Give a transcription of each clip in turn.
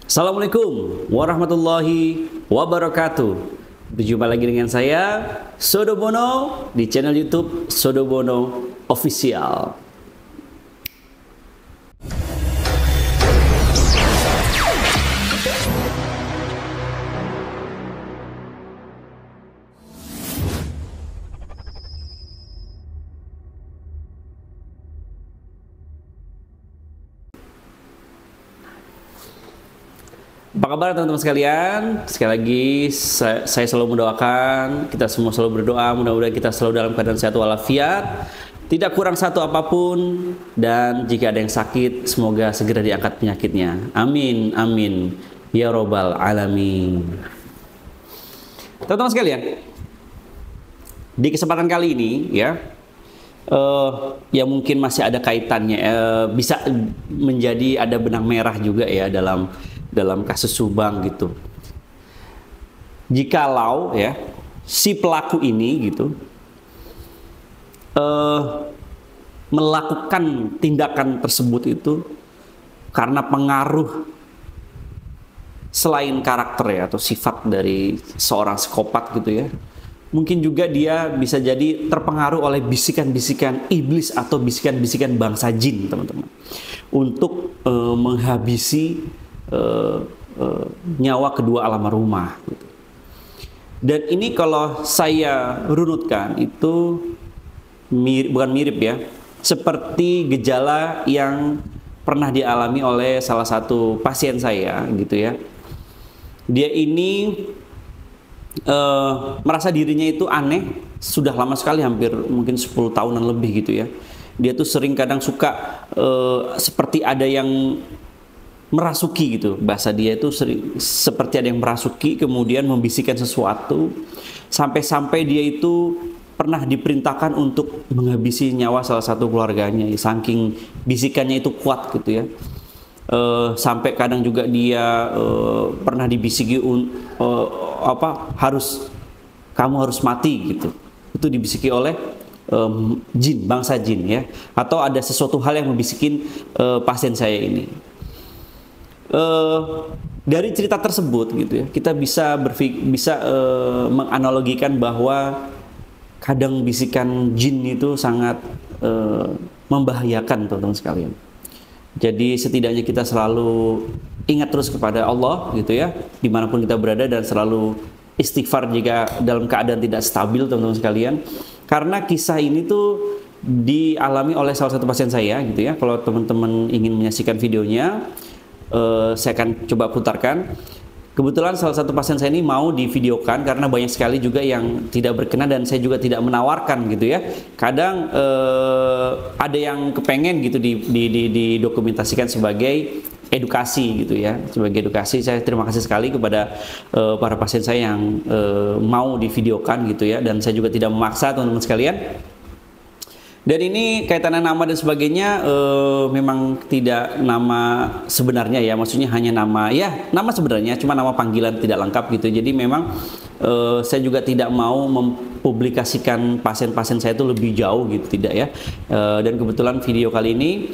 Assalamualaikum warahmatullahi wabarakatuh. Berjumpa lagi dengan saya Sodobono di channel YouTube Sodobono Official. Apa kabar teman-teman sekalian? Sekali lagi saya selalu mendoakan, kita semua selalu berdoa mudah-mudahan kita selalu dalam keadaan sehat walafiat, tidak kurang satu apapun, dan jika ada yang sakit semoga segera diangkat penyakitnya. Amin amin ya robbal alamin. Teman-teman sekalian, di kesempatan kali ini ya mungkin masih ada kaitannya, bisa menjadi ada benang merah juga ya dalam kasus Subang gitu. Jikalau ya si pelaku ini gitu melakukan tindakan tersebut itu karena pengaruh selain karakter ya atau sifat dari seorang psikopat gitu ya, mungkin juga dia bisa jadi terpengaruh oleh bisikan-bisikan iblis atau bisikan-bisikan bangsa jin, teman-teman, untuk menghabisi nyawa kedua almarhumah gitu. Dan ini kalau saya runutkan itu bukan mirip ya, seperti gejala yang pernah dialami oleh salah satu pasien saya gitu ya. Dia ini merasa dirinya itu aneh sudah lama sekali, hampir mungkin 10 tahunan lebih gitu ya. Dia tuh sering kadang suka seperti ada yang merasuki gitu, bahasa dia itu seperti ada yang merasuki kemudian membisikkan sesuatu, sampai-sampai dia itu pernah diperintahkan untuk menghabisi nyawa salah satu keluarganya, saking bisikannya itu kuat gitu ya. Sampai kadang juga dia pernah dibisiki kamu harus mati gitu, itu dibisiki oleh jin, bangsa jin ya, atau ada sesuatu hal yang membisikin pasien saya ini. Dari cerita tersebut gitu ya, kita bisa menganalogikan bahwa kadang bisikan jin itu sangat membahayakan, teman-teman sekalian. Jadi setidaknya kita selalu ingat terus kepada Allah gitu ya, dimanapun kita berada, dan selalu istighfar jika dalam keadaan tidak stabil, teman-teman sekalian. Karena kisah ini tuh dialami oleh salah satu pasien saya gitu ya. Kalau teman-teman ingin menyaksikan videonya, saya akan coba putarkan. Kebetulan salah satu pasien saya ini mau divideokan karena banyak sekali juga yang tidak berkenan, dan saya juga tidak menawarkan gitu ya. Kadang ada yang kepengen gitu didokumentasikan sebagai edukasi gitu ya, sebagai edukasi. Saya terima kasih sekali kepada para pasien saya yang mau divideokan gitu ya, dan saya juga tidak memaksa, teman-teman sekalian. Dan ini kaitannya nama dan sebagainya, memang tidak nama sebenarnya ya, maksudnya hanya nama sebenarnya, cuma nama panggilan tidak lengkap gitu. Jadi memang saya juga tidak mau mempublikasikan pasien-pasien saya itu lebih jauh gitu, tidak ya. Dan kebetulan video kali ini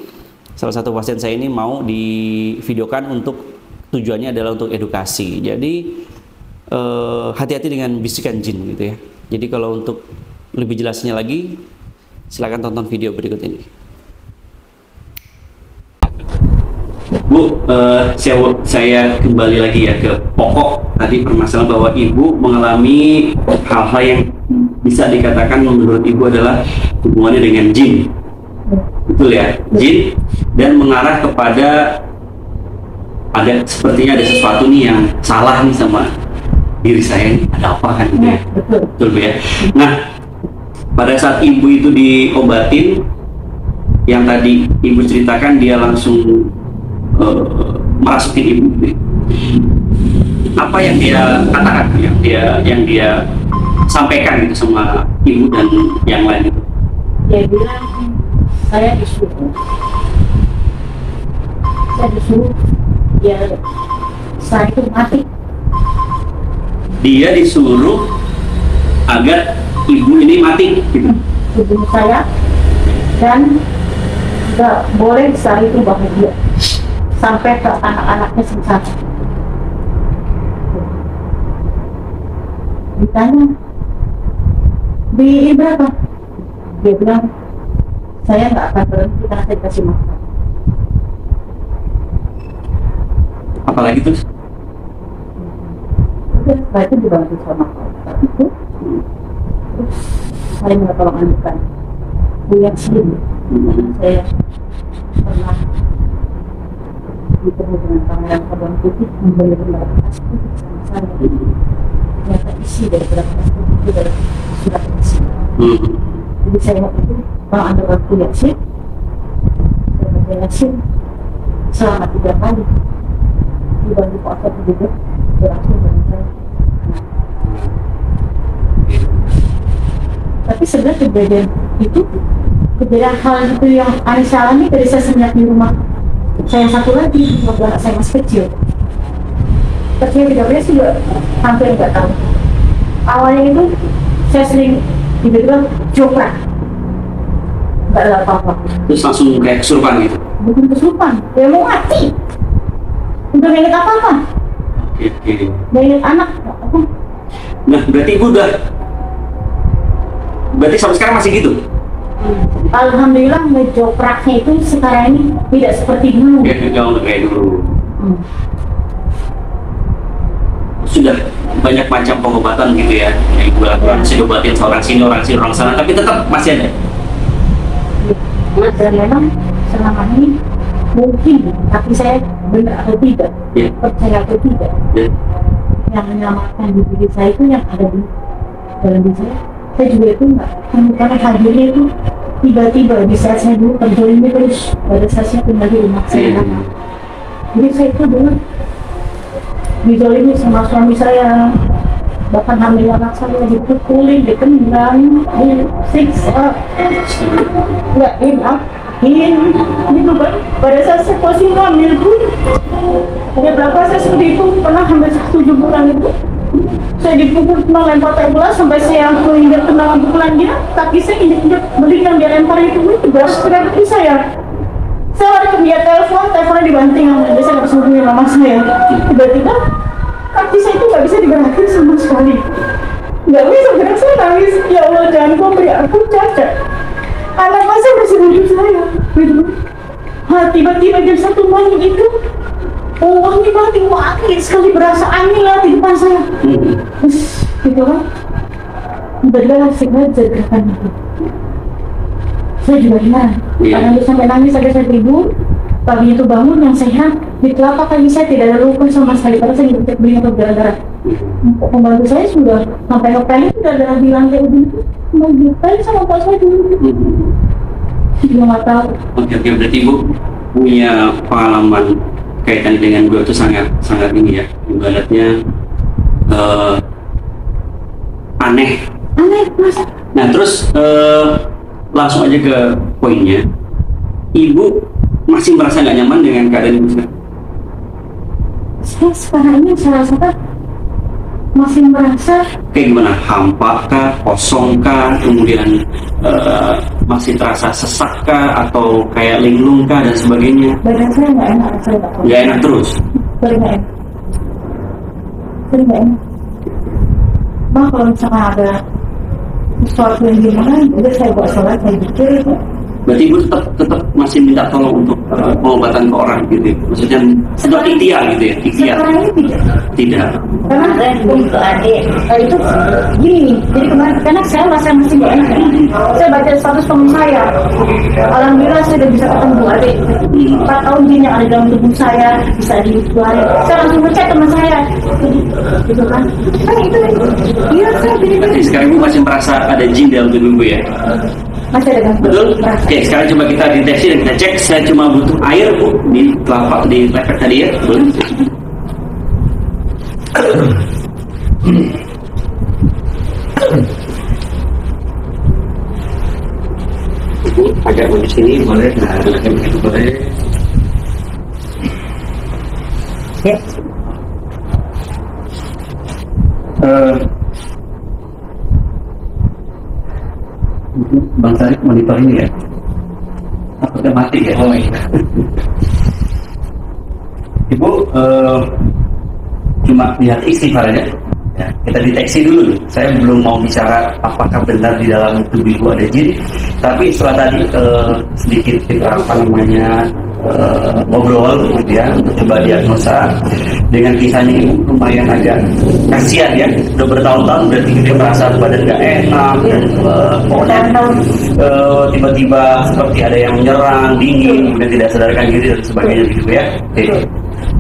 salah satu pasien saya ini mau divideokan untuk tujuannya adalah untuk edukasi. Jadi hati-hati dengan bisikan jin gitu ya. Jadi kalau untuk lebih jelasnya lagi, silakan tonton video berikut ini. Bu, saya kembali lagi ya ke pokok tadi permasalahan, bahwa ibu mengalami hal-hal yang bisa dikatakan menurut ibu adalah hubungannya dengan jin, betul ya, jin, dan mengarah kepada sepertinya ada sesuatu nih yang salah nih sama diri saya, ada apa kan gitu ya, betul Bu ya. Nah, pada saat ibu itu diobatin, yang tadi ibu ceritakan dia langsung merasukin ibu. Apa yang dia katakan, yang dia sampaikan gitu sama ibu dan yang lain itu? Dia bilang saya disuruh ya saya itu mati. Dia disuruh agar ibu ini mati gitu. Ibu saya, dan nggak boleh saya itu bahagia sampai ke anak-anaknya sengsara. Ditanya, di berapa? Dia bilang, saya nggak akan berhenti karena saya kasih makan. Apalagi terus? Udah, setelah itu dibantu sama Pak itu. Terus saya minta tolong anjukan Bu Yasin. Saya pernah bertemu dengan pangeran Karbon Putih membeli beberapa tas putih sama saya. Ternyata isi dari beberapa tas putih itu dari surat isi. Jadi saya waktu itu mau ambil waktu Yasin, dan baca Yasin selama 3 kali dibantu Pak Ustadz juga berhasil dengan saya. Tapi sebenarnya kejadian hal itu yang Aisyah alami dari saya semenjak di rumah saya satu lagi waktu anak saya masih kecil. Kecil 13 juga hampir nggak tahu. Awalnya itu saya sering tiba-tiba joprak, nggak ada apa-apa. Terus langsung kayak kesurupan gitu? Bukan kesurupan, dia mau mati. Udah nggak inget apa-apa. Oke. Nggak inget anak. Apa? Nah, berarti ibu udah, berarti sampai sekarang masih gitu? Alhamdulillah ngejopraknya itu sekarang ini tidak seperti dulu. Ya, jauh kayak dulu. Sudah banyak macam pengobatan gitu ya yang ibu lakukan, diobatin seorang sini, orang sini, orang sana, tapi tetap masih ada. Dan memang selama ini mungkin, tapi saya benar atau tidak, percaya atau tidak, yang menyelamatkan diri saya itu yang ada di dalam diri saya. Saya juga itu enggak, karena hadirnya itu tiba-tiba di saat saya dulu terjolimi terus pada saat saya tinggal di rumah saya. Jadi saya itu dulu dijolimi sama suami saya, bahkan hamil anak saya dipukulin, ditendang, disiksa, nggak enakin, gitu kan. Pada saat saya posisi hamil pun, ada berapa saya seperti itu pernah hampir 7 bulan itu. Saya dipukul, kena lempar bola sampai saya menginjak kena pukulan dia, kaki saya injak beling yang dia lempar itu beras teriak kaki saya. Saya lari ke dia teleponnya dibanting, dia saya nggak bisa hubungin mama saya. Tiba-tiba kaki saya itu nggak bisa digerakin sama sekali, nggak bisa gerak. Saya nangis, ya Allah jangan kau beri aku cacat, anak masa masih hidup saya, gitu. Tiba-tiba jam 1 malam itu wangi banget sekali, berasa angin lah di depan saya. Terus gitu kan, tiba-tiba sengaja gerakan itu. Saya juga heran, karena dia sampai nangis sampai saya tidur. Pagi itu bangun yang sehat, di telapak kaki saya tidak ada luka sama sekali, karena saya ngecek beli atau darah. Pembantu saya sudah sampai ngepelin sudah darah di lantai begitu, mau ngepelin sama pak saya dulu. Juga nggak tahu. Oke, berarti ibu punya pengalaman kaitan dengan gua itu sangat ini ya, ibaratnya aneh Mas. Nah terus langsung aja ke poinnya, ibu masih merasa nggak nyaman dengan keadaan ibu sekarang? Saya sekarang ini saya rasakan masih merasa kayak gimana, hampa kah, kosong kah, kemudian masih terasa sesak kah, atau kayak linglung kah dan sebagainya? badan saya nggak enak, saya nggak enak terus? Sering nggak enak. Bah kalau misalkan ada sesuatu yang gimana, udah saya buat sholat, saya pikir. Berarti ibu tetap masih minta tolong untuk pengobatan ke orang gitu ya? Maksudnya untuk ikhtiar gitu ya? Ikhtiar? Sekarang ini Tidak. Karena untuk adik itu gini, jadi kemarin karena saya merasa masih nggak enak. Saya baca status teman saya, alhamdulillah saya udah bisa ketemu adik. 4 tahun jin yang ada dalam tubuh saya bisa dikeluarin. Saya langsung ngecek teman saya, gitu kan? Itu, iya saya jadi. Berarti sekarang ibu masih merasa ada jin dalam tubuh ibu ya? Masih ada gangguan. Betul? Oke, sekarang coba kita deteksi dan kita cek. Saya cuma butuh air bu di telapak, di lepek tadi ya. Boleh? Agak di sini boleh, nah itu boleh. Ya. Bang Tarik monitor ini ya? Apa udah mati ya? Oh iya. Ibu cuma lihat istighfar aja. Ya, kita deteksi dulu. Saya belum mau bicara apakah benar di dalam tubuh ibu ada jin, tapi setelah tadi sedikit kita ngobrol gitu ya, coba diagnosa dengan kisahnya ibu lumayan agak kasihan ya, udah bertahun-tahun berarti dia merasa badan nggak enak dan pokoknya tiba-tiba seperti ada yang menyerang, dingin, dan tidak sadarkan diri dan sebagainya gitu ya. Oke.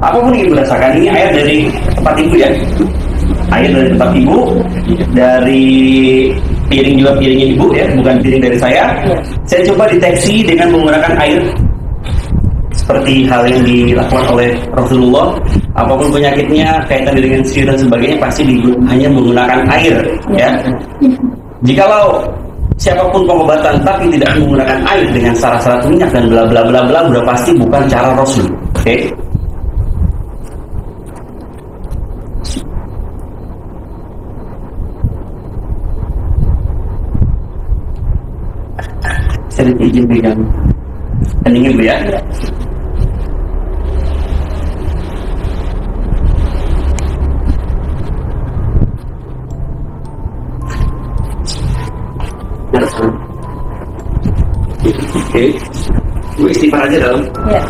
Apapun yang ibu rasakan, ini air dari tempat ibu ya, air dari tempat ibu, dari piring juga piringnya ibu ya, bukan piring dari saya. Saya coba deteksi dengan menggunakan air seperti hal yang dilakukan oleh Rasulullah. Apapun penyakitnya, kaitan dengan sihir dan sebagainya, pasti hanya menggunakan air ya. Jikalau siapapun pengobatan tapi tidak menggunakan air dengan syarat-syarat minyak dan bla bla bla bla, udah pasti bukan cara Rasul. Oke. Saya izin pegang keningin bu ya. Oke, bu istighfar aja dalam. Ya.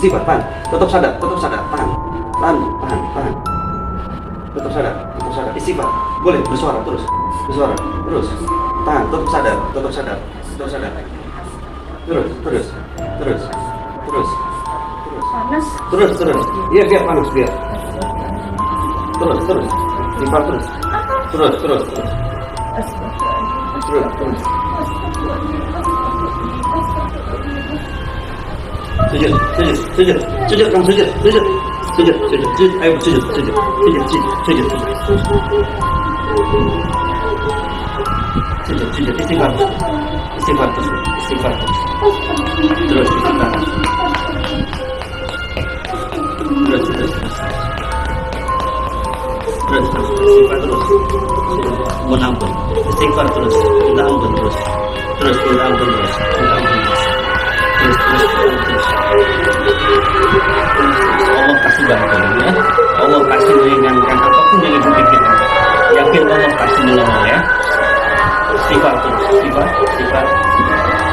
Istighfar, tahan, tetap sadar, tahan, tetap sadar, istighfar, boleh bersuara, terus, tahan, tetap sadar, panas, iya biar panas, terus, istighfar terus. Sujud, kamu sujud, ayo sujud, istighfar terus, terus istighfar, mohon ampun, istighfar terus, minta ampun terus, minta ampun terus. Allah kasih bantuan ya, Allah kasih meringankan apapun yang ibu pikirkan. Yakin Allah kasih menolong ya. Istighfar terus, istighfar. Istighfar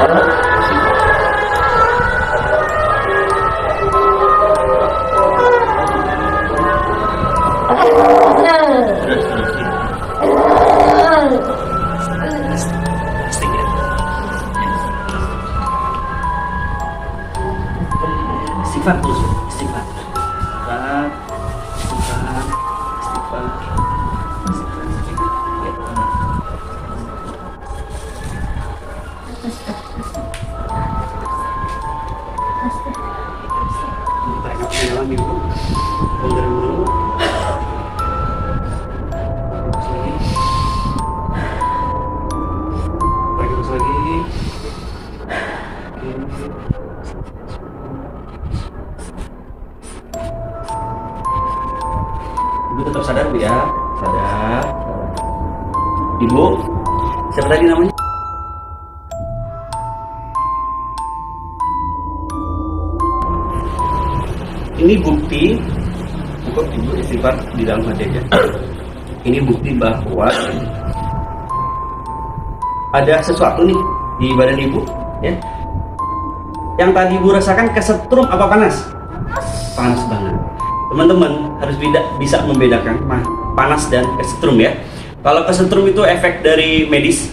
terus, istighfar. Ibu tetap sadar bu ya, sadar. Ibu, siapa tadi namanya? Ini bukti, cukup ibu istighfar di dalam hati aja. Ini bukti bahwa ada sesuatu nih di badan ibu, ya. Yang tadi ibu rasakan kesetrum apa panas? Panas banget. Teman-teman harus bisa membedakan panas dan kesetrum ya. Kalau kesetrum itu efek dari medis.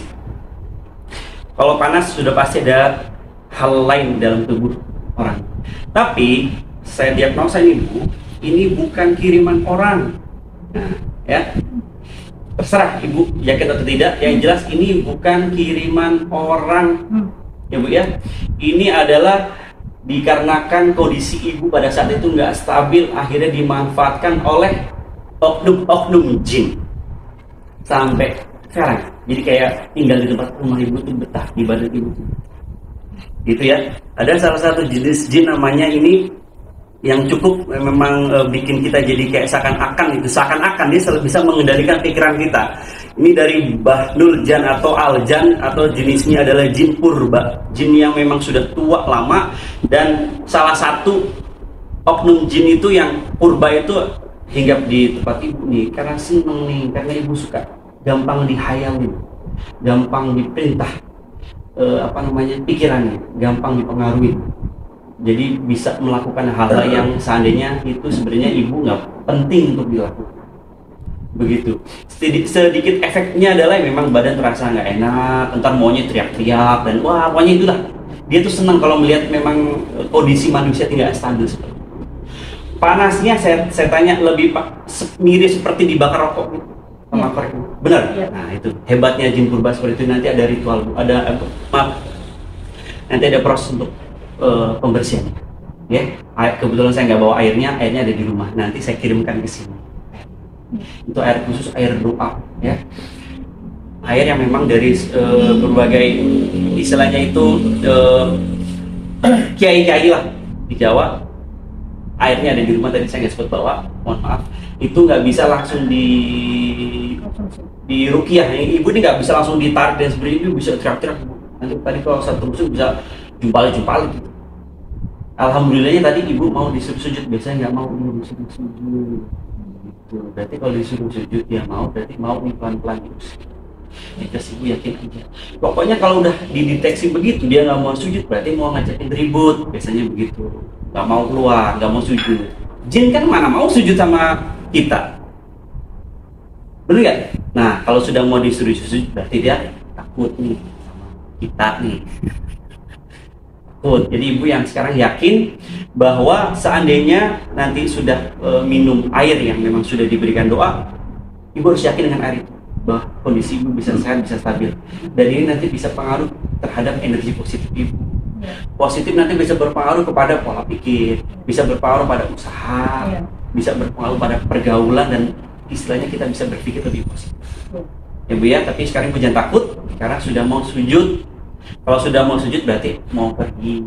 Kalau panas sudah pasti ada hal lain dalam tubuh orang. Tapi saya diagnosa ini bu, ini bukan kiriman orang. Nah, ya terserah ibu yakin atau tidak. Yang jelas ini bukan kiriman orang, ya bu ya. Ini adalah dikarenakan kondisi ibu pada saat itu nggak stabil, akhirnya dimanfaatkan oleh oknum-oknum jin sampai sekarang. Jadi kayak tinggal di tempat rumah ibu tuh betah di badan ibu gitu ya. Ada salah satu jenis jin namanya ini yang cukup memang bikin kita jadi kayak seakan-akan dia selalu bisa mengendalikan pikiran kita. Ini dari Bahnul Jan atau Aljan, atau jenisnya adalah jin purba, jin yang memang sudah tua lama. Dan salah satu oknum jin itu yang purba itu hinggap di tempat ibu nih karena seneng nih, karena ibu suka gampang dihayalin, gampang diperintah pikirannya, gampang dipengaruhi. Jadi bisa melakukan hal-hal yang seandainya itu sebenarnya ibu nggak penting untuk dilakukan. Begitu. Sedikit efeknya adalah memang badan terasa nggak enak, entar maunya teriak-teriak, dan wah pokoknya itulah. Dia tuh senang kalau melihat memang kondisi manusia tidak stabil seperti itu. Panasnya saya tanya lebih mirip seperti dibakar rokok gitu. Sama korek. Benar? Ya. Nah itu hebatnya jin purba seperti itu. Nanti ada ritual, nanti ada proses untuk pembersihannya. Ya, kebetulan saya nggak bawa airnya ada di rumah. Nanti saya kirimkan ke sini. Itu air khusus, air doa, ya. Air yang memang dari berbagai istilahnya itu kiai-kiai lah di Jawa. Airnya ada di rumah, tadi saya nggak sempat bawa, mohon maaf. Itu nggak bisa langsung di ruqyah. Ibu ini nggak bisa langsung ditarik dan sebenarnya itu bisa teriak-teriak. Nanti tadi kalau satu musuh bisa jumpali gitu. Alhamdulillahnya tadi ibu mau disuruh sujud, biasanya nggak mau disuruh sujud. Berarti kalau disuruh sujud dia mau, berarti mau nih pelan-pelan gitu. Kita sih yakin aja. Pokoknya kalau udah dideteksi begitu dia nggak mau sujud, berarti mau ngajakin ribut, biasanya begitu. Nggak mau keluar, nggak mau sujud. Jin kan mana mau sujud sama kita, bener nggak? Nah kalau sudah mau disuruh sujud, berarti dia takut nih sama kita nih. Jadi ibu yang sekarang yakin bahwa seandainya nanti sudah minum air yang memang sudah diberikan doa, ibu harus yakin dengan air itu bahwa kondisi ibu bisa sehat, bisa stabil, dan ini nanti bisa pengaruh terhadap energi positif ibu. Positif nanti bisa berpengaruh kepada pola pikir, bisa berpengaruh pada usaha, bisa berpengaruh pada pergaulan, dan istilahnya kita bisa berpikir lebih positif. Ya Bu ya, tapi sekarang ibu jangan takut karena sudah mau sujud. Kalau sudah mau sujud berarti mau pergi.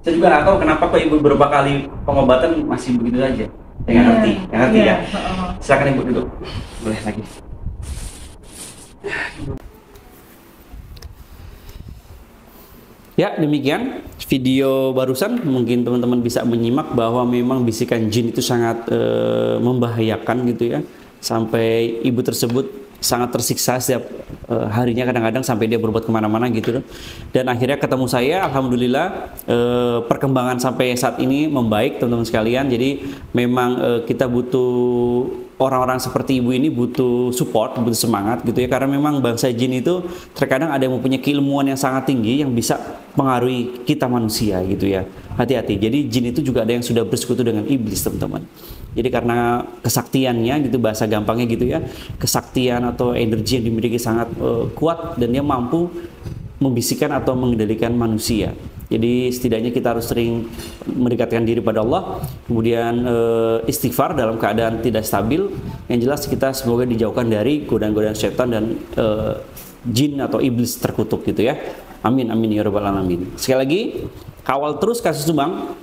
Saya juga nggak tahu kenapa kok ibu beberapa kali pengobatan masih begitu aja. Saya nggak ngerti, ya. Silakan ibu duduk. Boleh lagi. Ya demikian video barusan, mungkin teman-teman bisa menyimak bahwa memang bisikan jin itu sangat membahayakan gitu ya, sampai ibu tersebut sangat tersiksa setiap harinya, kadang-kadang sampai dia berbuat kemana-mana gitu. Dan akhirnya ketemu saya, alhamdulillah perkembangan sampai saat ini membaik teman-teman sekalian. Jadi memang kita butuh orang-orang seperti ibu ini, butuh support, butuh semangat gitu ya, karena memang bangsa jin itu terkadang ada yang mempunyai keilmuan yang sangat tinggi yang bisa mengaruhi kita manusia gitu ya. Hati-hati. Jadi jin itu juga ada yang sudah bersekutu dengan iblis teman-teman. Jadi karena kesaktiannya gitu, bahasa gampangnya gitu ya, kesaktian atau energi yang dimiliki sangat kuat, dan dia mampu membisikkan atau mengendalikan manusia. Jadi setidaknya kita harus sering mendekatkan diri pada Allah, kemudian istighfar dalam keadaan tidak stabil. Yang jelas kita semoga dijauhkan dari godaan-godaan setan dan jin atau iblis terkutuk gitu ya. Amin amin ya rabbal alamin. Sekali lagi, kawal terus kasus sumbang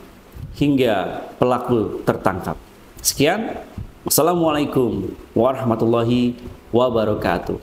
hingga pelaku tertangkap. Sekian, wassalamualaikum warahmatullahi wabarakatuh.